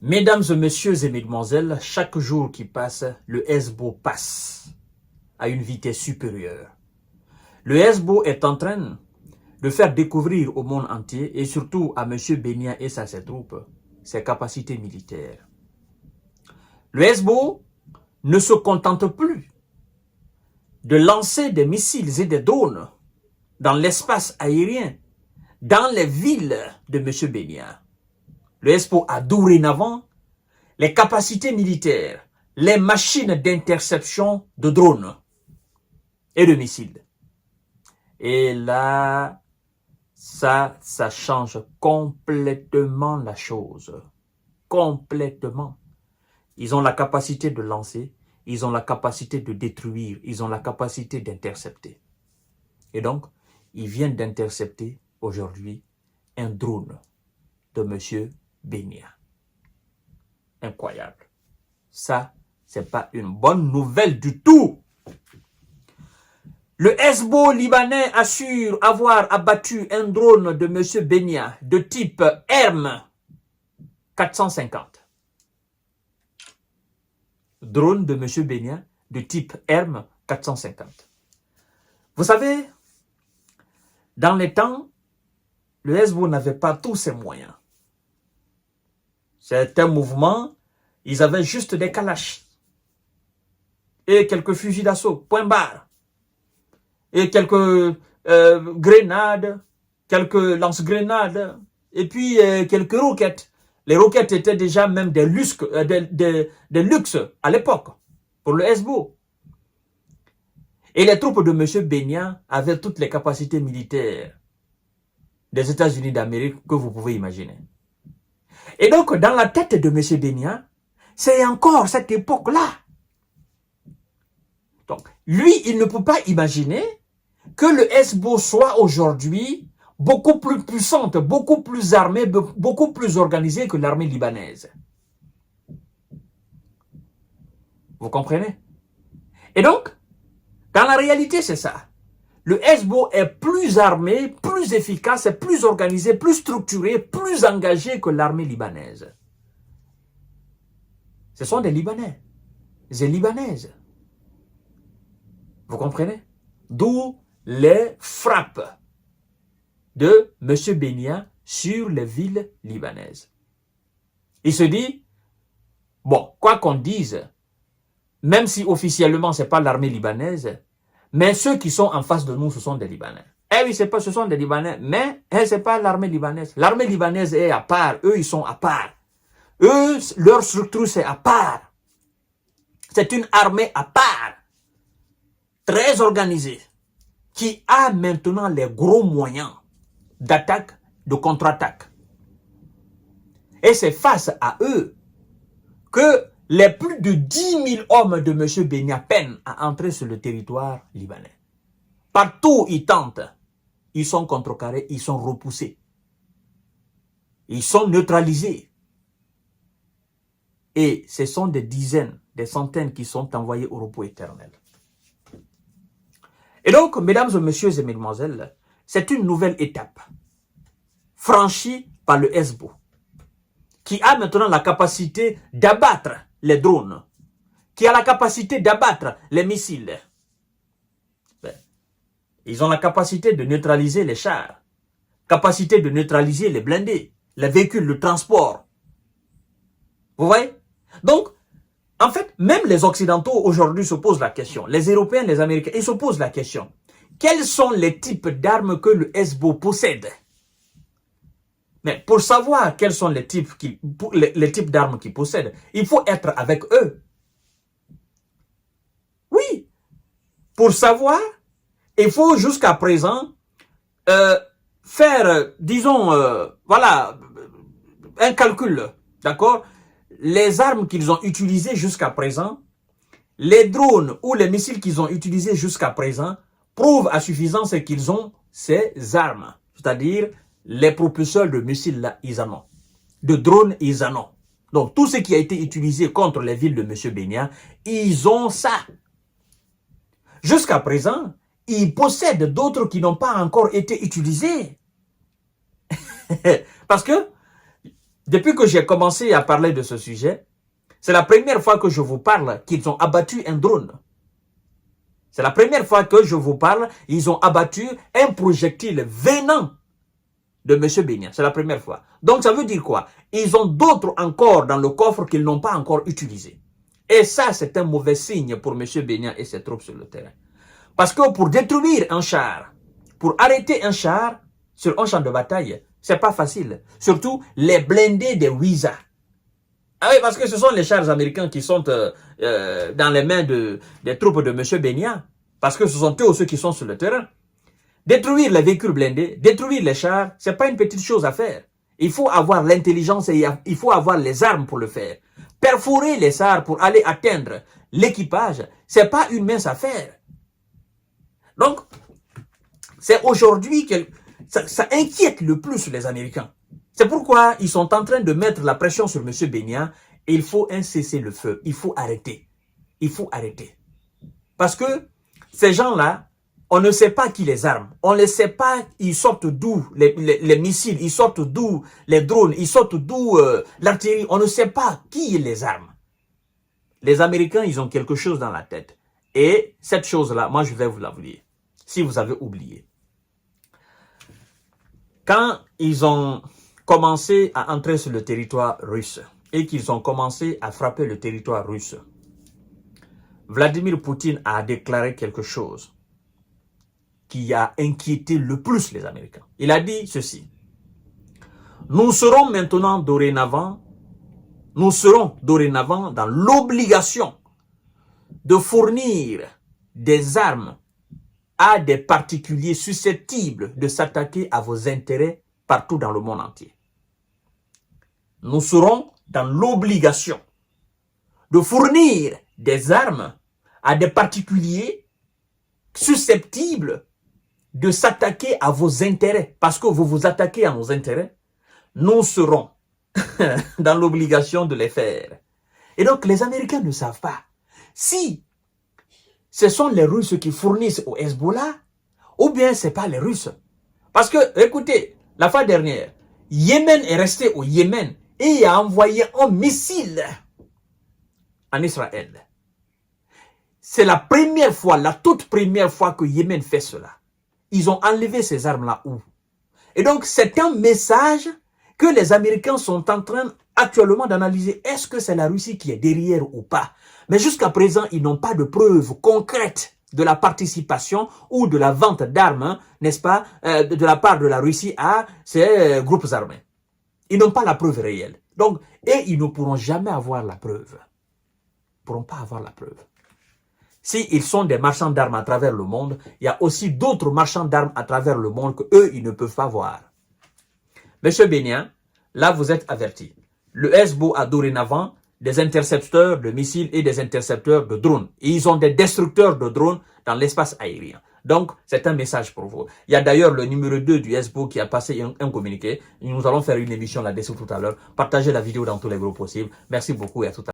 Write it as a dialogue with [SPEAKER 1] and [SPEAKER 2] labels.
[SPEAKER 1] Mesdames et messieurs et mesdemoiselles, chaque jour qui passe, le Esbo passe à une vitesse supérieure. Le Esbo est en train de faire découvrir au monde entier et surtout à M. Benya et ses troupes ses capacités militaires. Le Esbo ne se contente plus de lancer des missiles et des drones dans l'espace aérien, dans les villes de M. Benya. Le Esbo a dorénavant les capacités militaires, les machines d'interception de drones et de missiles. Et là, ça change complètement la chose. Complètement. Ils ont la capacité de lancer, ils ont la capacité de détruire, ils ont la capacité d'intercepter. Et donc, ils viennent d'intercepter aujourd'hui un drone de M. Benya. Incroyable. Ça, c'est pas une bonne nouvelle du tout. Le Esbo libanais assure avoir abattu un drone de M. Benya de type ERM 450. Drone de M. Benya de type ERM 450. Vous savez, dans les temps, le Esbo n'avait pas tous ses moyens. C'est un mouvement, ils avaient juste des kalachs et quelques fusils d'assaut, point barre, et quelques grenades, quelques lance-grenades, et puis quelques roquettes. Les roquettes étaient déjà même des luxe à l'époque, pour le Esbo. Et les troupes de M. Benya avaient toutes les capacités militaires des États-Unis d'Amérique que vous pouvez imaginer. Et donc, dans la tête de M. Benya, c'est encore cette époque-là. Donc, lui, il ne peut pas imaginer que le Esbo soit aujourd'hui beaucoup plus puissante, beaucoup plus armée, beaucoup plus organisée que l'armée libanaise. Vous comprenez? Et donc, dans la réalité, c'est ça. Le Esbo est plus armé, plus efficace, plus organisé, plus structuré, plus engagé que l'armée libanaise. Ce sont des Libanais, des Libanaises. Vous comprenez? D'où les frappes de M. Benya sur les villes libanaises. Il se dit, bon, quoi qu'on dise, même si officiellement ce n'est pas l'armée libanaise, mais ceux qui sont en face de nous, ce sont des Libanais. Eh oui, ce sont des Libanais, mais ce n'est pas l'armée libanaise. L'armée libanaise est à part, eux, ils sont à part. Eux, leur structure, c'est à part. C'est une armée à part, très organisée, qui a maintenant les gros moyens d'attaque, de contre-attaque. Et c'est face à eux que les plus de 10 000 hommes de M. Benya peinent à entrer sur le territoire libanais. Partout où ils tentent, ils sont contrecarrés, ils sont repoussés. Ils sont neutralisés. Et ce sont des dizaines, des centaines qui sont envoyés au repos éternel. Et donc, mesdames et messieurs et mesdemoiselles, c'est une nouvelle étape franchie par le Esbo, qui a maintenant la capacité d'abattre les drones, qui a la capacité d'abattre les missiles. Ils ont la capacité de neutraliser les chars, capacité de neutraliser les blindés, les véhicules de transport. Vous voyez? Donc, en fait, même les Occidentaux aujourd'hui se posent la question, les Européens, les Américains, ils se posent la question. Quels sont les types d'armes que le Esbo possède? Mais pour savoir quels sont les types d'armes qu'ils possèdent, il faut être avec eux. Oui. Pour savoir, il faut jusqu'à présent faire, disons, voilà, un calcul, d'accord? Les armes qu'ils ont utilisées jusqu'à présent, les drones ou les missiles qu'ils ont utilisés jusqu'à présent, prouvent à suffisance qu'ils ont ces armes, c'est-à-dire les propulseurs de missiles là, ils en ont. De drones, ils en ont. Donc, tout ce qui a été utilisé contre les villes de M. Benya, ils ont ça. Jusqu'à présent, ils possèdent d'autres qui n'ont pas encore été utilisés. Parce que Depuis que j'ai commencé à parler de ce sujet, c'est la première fois que je vous parle qu'ils ont abattu un drone. C'est la première fois que je vous parle, ils ont abattu un projectile venant de M. Bénia. C'est la première fois. Donc ça veut dire quoi? Ils ont d'autres encore dans le coffre qu'ils n'ont pas encore utilisés. Et ça, c'est un mauvais signe pour M. Bénia et ses troupes sur le terrain. Parce que pour détruire un char, pour arrêter un char sur un champ de bataille, c'est pas facile. Surtout les blindés des Wiza. Ah oui, parce que ce sont les chars américains qui sont dans les mains des troupes de M. Bénia. Parce que ce sont eux ceux qui sont sur le terrain. Détruire les véhicules blindés, détruire les chars, c'est pas une petite chose à faire. Il faut avoir l'intelligence et il faut avoir les armes pour le faire. Perforer les chars pour aller atteindre l'équipage, c'est pas une mince affaire. Donc, c'est aujourd'hui que ça inquiète le plus les Américains. C'est pourquoi ils sont en train de mettre la pression sur M. Bénia et il faut un cessez-le-feu. Il faut arrêter. Il faut arrêter. Parce que ces gens-là, on ne sait pas qui les arme. On ne sait pas, ils sortent d'où les missiles, ils sortent d'où les drones, ils sortent d'où l'artillerie. On ne sait pas qui les arme. Les Américains, ils ont quelque chose dans la tête. Et cette chose-là, moi, je vais vous l'avouer. Si vous avez oublié. Quand ils ont commencé à entrer sur le territoire russe et qu'ils ont commencé à frapper le territoire russe, Vladimir Poutine a déclaré quelque chose qui a inquiété le plus les Américains. Il a dit ceci. Nous serons dorénavant dans l'obligation de fournir des armes à des particuliers susceptibles de s'attaquer à vos intérêts partout dans le monde entier. Nous serons dans l'obligation de fournir des armes à des particuliers susceptibles de s'attaquer à vos intérêts. Parce que vous vous attaquez à nos intérêts, nous serons dans l'obligation de les faire. Et donc, les Américains ne savent pas si ce sont les Russes qui fournissent au Hezbollah ou bien ce n'est pas les Russes. Parce que, écoutez, la fois dernière, Yémen est resté au Yémen et a envoyé un missile en Israël. C'est la première fois, la toute première fois que Yémen fait cela. Ils ont enlevé ces armes-là où? Et donc, c'est un message que les Américains sont en train actuellement d'analyser. Est-ce que c'est la Russie qui est derrière ou pas? Mais jusqu'à présent, ils n'ont pas de preuves concrètes de la participation ou de la vente d'armes, n'est-ce pas, de la part de la Russie à ces groupes armés. Ils n'ont pas la preuve réelle. Donc, et ils ne pourront jamais avoir la preuve. Ils ne pourront pas avoir la preuve. S'ils sont des marchands d'armes à travers le monde, il y a aussi d'autres marchands d'armes à travers le monde qu'eux, ils ne peuvent pas voir. Monsieur Bénia, là, vous êtes averti. Le Hezbollah a dorénavant des intercepteurs de missiles et des intercepteurs de drones. Et ils ont des destructeurs de drones dans l'espace aérien. Donc, c'est un message pour vous. Il y a d'ailleurs le numéro 2 du Hezbollah qui a passé un communiqué. Nous allons faire une émission là-dessus tout à l'heure. Partagez la vidéo dans tous les groupes possibles. Merci beaucoup et à tout à l'heure.